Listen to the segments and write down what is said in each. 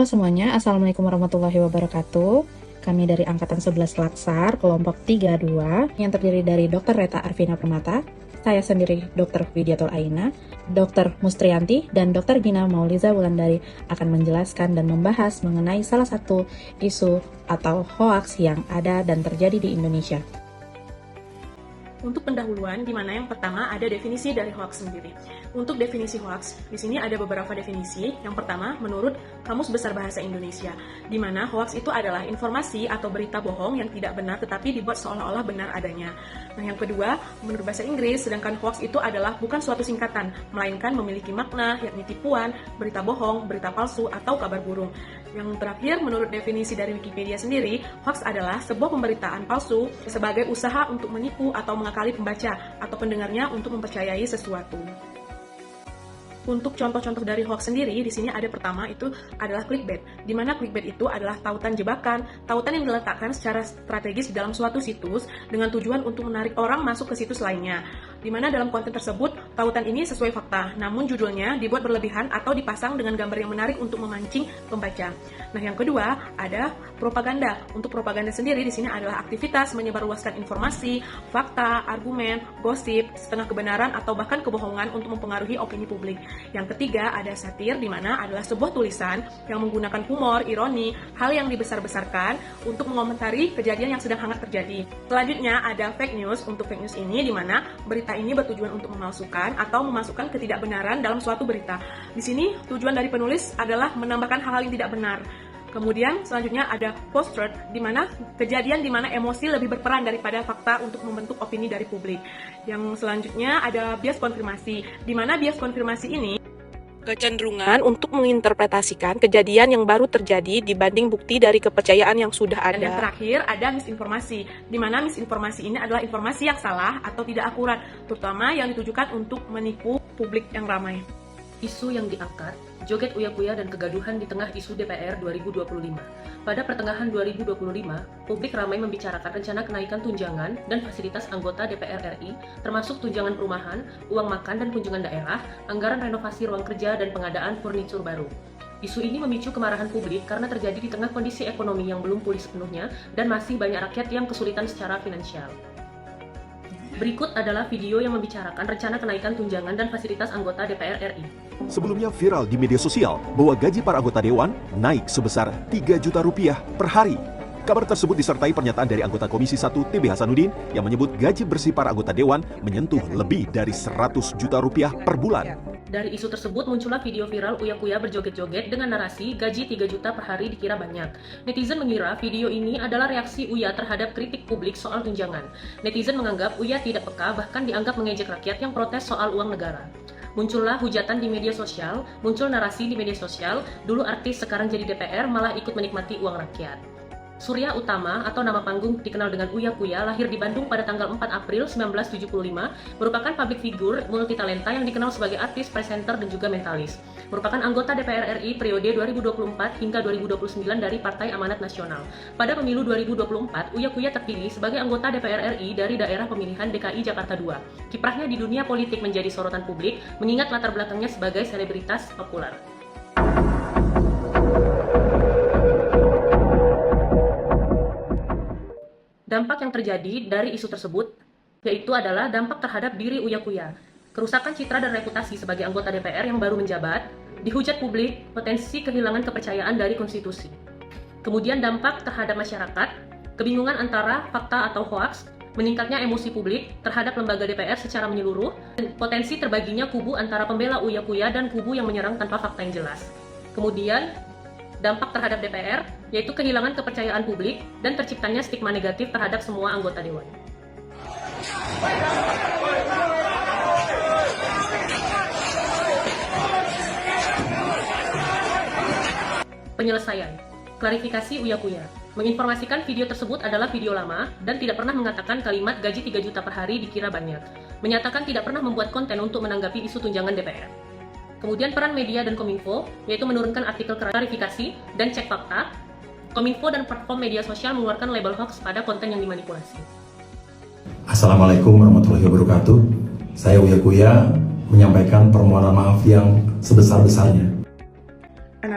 Halo semuanya, Assalamualaikum warahmatullahi wabarakatuh. Kami dari Angkatan 11 Laksar, kelompok 32, yang terdiri dari Dr. Reta Arvina Permata, saya sendiri Dr. Widiatul Aina, Dr. Mustrianti, dan Dr. Gina Mauliza Wulandari akan menjelaskan dan membahas mengenai salah satu isu atau hoaks yang ada dan terjadi di Indonesia. Untuk pendahuluan, di mana yang pertama ada definisi dari hoaks sendiri. Untuk definisi hoaks, di sini ada beberapa definisi. Yang pertama, menurut Kamus Besar Bahasa Indonesia, di mana hoaks itu adalah informasi atau berita bohong yang tidak benar tetapi dibuat seolah-olah benar adanya. Nah, yang kedua, menurut bahasa Inggris, sedangkan hoaks itu adalah bukan suatu singkatan, melainkan memiliki makna, yakni tipuan, berita bohong, berita palsu, atau kabar burung. Yang terakhir, menurut definisi dari Wikipedia sendiri, hoaks adalah sebuah pemberitaan palsu sebagai usaha untuk menipu atau mengakali pembaca atau pendengarnya untuk mempercayai sesuatu. Untuk contoh-contoh dari hoax sendiri, di sini ada pertama itu adalah clickbait, di mana clickbait itu adalah tautan jebakan, tautan yang diletakkan secara strategis di dalam suatu situs dengan tujuan untuk menarik orang masuk ke situs lainnya. Di mana dalam konten tersebut, tautan ini sesuai fakta, namun judulnya dibuat berlebihan atau dipasang dengan gambar yang menarik untuk memancing pembaca. Nah, yang kedua ada propaganda. Untuk propaganda sendiri di sini adalah aktivitas menyebarluaskan informasi, fakta, argumen, gosip, setengah kebenaran atau bahkan kebohongan untuk mempengaruhi opini publik. Yang ketiga ada satir, di mana adalah sebuah tulisan yang menggunakan humor, ironi, hal yang dibesar-besarkan untuk mengomentari kejadian yang sedang hangat terjadi. Selanjutnya ada fake news. Untuk fake news ini di mana berita ini bertujuan untuk memalsukan atau memasukkan ketidakbenaran dalam suatu berita. Di sini tujuan dari penulis adalah menambahkan hal-hal yang tidak benar. Kemudian selanjutnya ada post-truth, di mana kejadian di mana emosi lebih berperan daripada fakta untuk membentuk opini dari publik. Yang selanjutnya ada bias konfirmasi, di mana bias konfirmasi ini kecenderungan untuk menginterpretasikan kejadian yang baru terjadi dibanding bukti dari kepercayaan yang sudah ada. Dan yang terakhir ada misinformasi, di mana misinformasi ini adalah informasi yang salah atau tidak akurat, terutama yang ditujukan untuk menipu publik yang ramai. Isu yang diangkat, joget uya-kuya dan kegaduhan di tengah isu DPR 2025. Pada pertengahan 2025, publik ramai membicarakan rencana kenaikan tunjangan dan fasilitas anggota DPR RI, termasuk tunjangan perumahan, uang makan dan kunjungan daerah, anggaran renovasi ruang kerja dan pengadaan furnitur baru. Isu ini memicu kemarahan publik karena terjadi di tengah kondisi ekonomi yang belum pulih sepenuhnya dan masih banyak rakyat yang kesulitan secara finansial. Berikut adalah video yang membicarakan rencana kenaikan tunjangan dan fasilitas anggota DPR RI. Sebelumnya viral di media sosial bahwa gaji para anggota dewan naik sebesar 3 juta rupiah per hari. Kabar tersebut disertai pernyataan dari anggota Komisi 1 TB Hasanuddin yang menyebut gaji bersih para anggota dewan menyentuh lebih dari 100 juta rupiah per bulan. Dari isu tersebut muncullah video viral uya-kuya berjoget-joget dengan narasi gaji 3 juta per hari dikira banyak. Netizen mengira video ini adalah reaksi Uya terhadap kritik publik soal tunjangan. Netizen menganggap Uya tidak peka, bahkan dianggap mengejek rakyat yang protes soal uang negara. Muncullah hujatan di media sosial, muncul narasi di media sosial, dulu artis sekarang jadi DPR malah ikut menikmati uang rakyat. Surya Utama atau nama panggung dikenal dengan Uya-Kuya lahir di Bandung pada tanggal 4 April 1975, merupakan public figure multitalenta yang dikenal sebagai artis, presenter, dan juga mentalis. Merupakan anggota DPR RI periode 2024 hingga 2029 dari Partai Amanat Nasional. Pada pemilu 2024, Uya-Kuya terpilih sebagai anggota DPR RI dari daerah pemilihan DKI Jakarta II. Kiprahnya di dunia politik menjadi sorotan publik, mengingat latar belakangnya sebagai selebritas populer. Dampak yang terjadi dari isu tersebut yaitu adalah dampak terhadap diri Uya-Kuya, kerusakan citra dan reputasi sebagai anggota DPR yang baru menjabat, dihujat publik, potensi kehilangan kepercayaan dari konstitusi. Kemudian dampak terhadap masyarakat, kebingungan antara fakta atau hoaks, meningkatnya emosi publik terhadap lembaga DPR secara menyeluruh, dan potensi terbaginya kubu antara pembela Uya-Kuya dan kubu yang menyerang tanpa fakta yang jelas. Kemudian dampak terhadap DPR, yaitu kehilangan kepercayaan publik dan terciptanya stigma negatif terhadap semua anggota dewan. Penyelesaian. Klarifikasi Uya-Kuya. Menginformasikan video tersebut adalah video lama dan tidak pernah mengatakan kalimat gaji 3 juta per hari dikira banyak. Menyatakan tidak pernah membuat konten untuk menanggapi isu tunjangan DPR. Kemudian peran media dan Kominfo, yaitu menurunkan artikel klarifikasi dan cek fakta. Kominfo dan platform media sosial mengeluarkan label hoax pada konten yang dimanipulasi. Assalamualaikum warahmatullahi wabarakatuh. Saya Uya-Kuya menyampaikan permohonan maaf yang sebesar-besarnya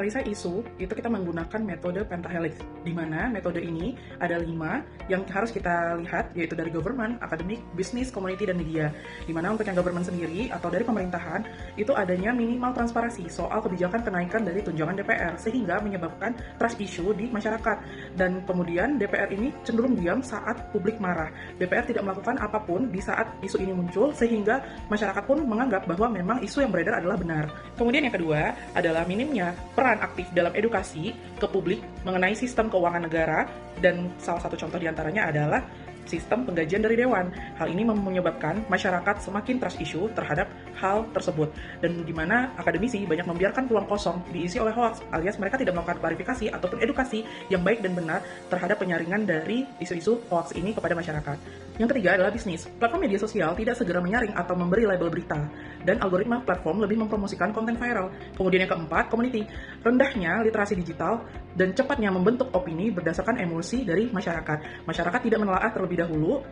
menganalisa isu itu kita menggunakan metode pentahelix, di mana metode ini ada 5 yang harus kita lihat, yaitu dari government, akademik, bisnis, community, dan media. Di mana untuk yang government sendiri atau dari pemerintahan itu adanya minimal transparansi soal kebijakan kenaikan dari tunjangan DPR, sehingga menyebabkan trust issue di masyarakat. Dan kemudian DPR ini cenderung diam saat publik marah. DPR tidak melakukan apapun di saat isu ini muncul, sehingga masyarakat pun menganggap bahwa memang isu yang beredar adalah benar. Kemudian yang kedua adalah minimnya peran aktif dalam edukasi ke publik mengenai sistem keuangan negara, dan salah satu contoh diantaranya adalah sistem penggajian dari Dewan. Hal ini menyebabkan masyarakat semakin trust issue terhadap hal tersebut, dan di mana akademisi banyak membiarkan ruang kosong diisi oleh hoax, alias mereka tidak melakukan klarifikasi ataupun edukasi yang baik dan benar terhadap penyaringan dari isu-isu hoax ini kepada masyarakat. Yang ketiga adalah bisnis. Platform media sosial tidak segera menyaring atau memberi label berita, dan algoritma platform lebih mempromosikan konten viral. Kemudian yang keempat, community. Rendahnya literasi digital dan cepatnya membentuk opini berdasarkan emosi dari masyarakat. Masyarakat tidak menelaah terlebih dahulu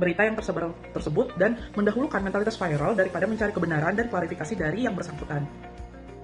berita yang tersebar tersebut dan mendahulukan mentalitas viral daripada mencari kebenaran dan klarifikasi dari yang bersangkutan.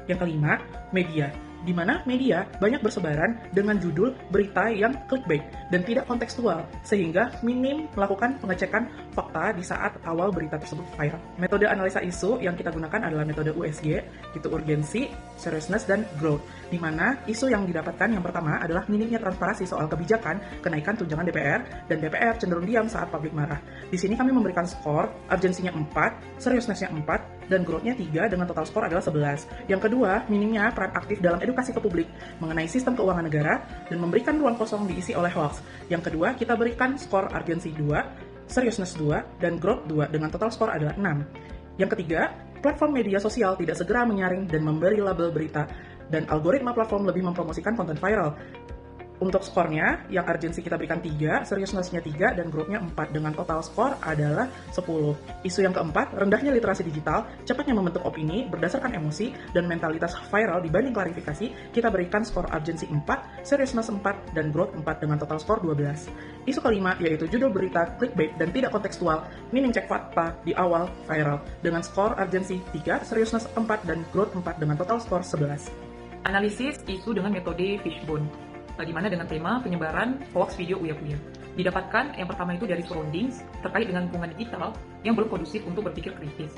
Yang kelima, media. Di mana media banyak bersebaran dengan judul berita yang clickbait dan tidak kontekstual, sehingga minim melakukan pengecekan fakta di saat awal berita tersebut viral. Metode analisa isu yang kita gunakan adalah metode USG, yaitu urgency, seriousness, dan growth. Di mana isu yang didapatkan yang pertama adalah minimnya transparansi soal kebijakan kenaikan tunjangan DPR, dan DPR cenderung diam saat publik marah. Di sini kami memberikan skor, urgensinya 4, seriousness-nya 4, dan growth-nya 3 dengan total skor adalah 11. Yang kedua, minimnya peran aktif dalam edukasi ke publik mengenai sistem keuangan negara dan memberikan ruang kosong diisi oleh hoax. Yang kedua, kita berikan skor urgency 2, seriousness 2, dan growth 2 dengan total skor adalah 6. Yang ketiga, platform media sosial tidak segera menyaring dan memberi label berita, dan algoritma platform lebih mempromosikan konten viral. Untuk skornya, yang urgensi kita berikan 3, seriousness-nya 3, dan growth-nya 4, dengan total skor adalah 10. Isu yang keempat, rendahnya literasi digital, cepatnya membentuk opini berdasarkan emosi dan mentalitas viral dibanding klarifikasi, kita berikan skor urgensi 4, seriousness 4, dan growth 4, dengan total skor 12. Isu kelima, yaitu judul berita clickbait dan tidak kontekstual, minim cek fakta di awal viral, dengan skor urgensi 3, seriousness 4, dan growth 4, dengan total skor 11. Analisis isu dengan metode fishbone, di mana dengan tema penyebaran hoax video uya-kuya. Didapatkan yang pertama itu dari surroundings terkait dengan lingkungan digital yang belum kondusif untuk berpikir kritis.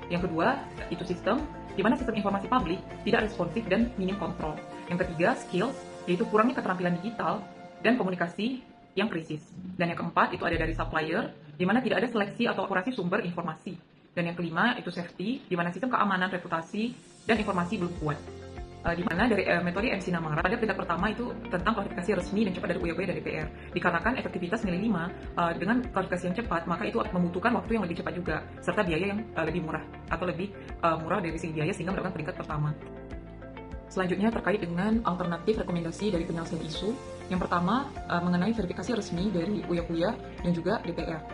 Yang kedua, itu sistem, di mana sistem informasi publik tidak responsif dan minim kontrol. Yang ketiga, skills, yaitu kurangnya keterampilan digital dan komunikasi yang krisis. Dan yang keempat, itu ada dari supplier, di mana tidak ada seleksi atau akurasi sumber informasi. Dan yang kelima, itu safety, di mana sistem keamanan, reputasi, dan informasi belum kuat. Di mana dari metode MC Namara pada peringkat pertama itu tentang klarifikasi resmi dan cepat dari uya-kuya dan DPR. Dikarenakan efektivitas nilai 5 dengan klarifikasi yang cepat, maka itu membutuhkan waktu yang lebih cepat juga, serta biaya yang lebih murah atau lebih murah dari segi biaya sehingga mendapatkan peringkat pertama. Selanjutnya terkait dengan alternatif rekomendasi dari penyelesaian isu. Yang pertama mengenai verifikasi resmi dari uya-kuya dan juga DPR.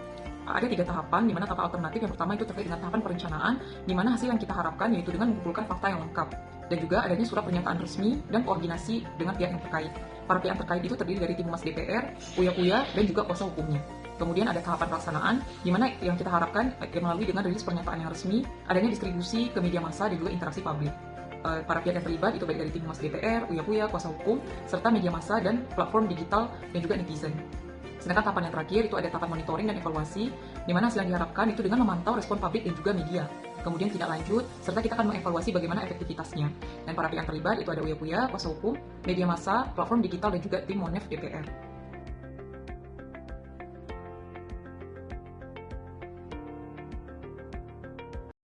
Ada 3 tahapan, di mana tahap alternatif yang pertama itu terkait dengan tahapan perencanaan, di mana hasil yang kita harapkan yaitu dengan mengumpulkan fakta yang lengkap, dan juga adanya surat pernyataan resmi dan koordinasi dengan pihak yang terkait. Para pihak terkait itu terdiri dari tim humas DPR, uya-kuya, dan juga kuasa hukumnya. Kemudian ada tahapan pelaksanaan, di mana yang kita harapkan melalui dengan rilis pernyataan yang resmi, adanya distribusi ke media massa dan juga interaksi publik. Para pihak yang terlibat itu baik dari tim humas DPR, uya-kuya, kuasa hukum, serta media massa dan platform digital dan juga netizen. Sedangkan tahapan yang terakhir itu ada tahapan monitoring dan evaluasi, di mana hasil yang diharapkan itu dengan memantau respon publik dan juga media. Kemudian tidak lanjut, serta kita akan mengevaluasi bagaimana efektivitasnya. Dan para pihak yang terlibat itu ada uya-kuya, kuasa hukum, media massa, platform digital, dan juga tim Monef DPR.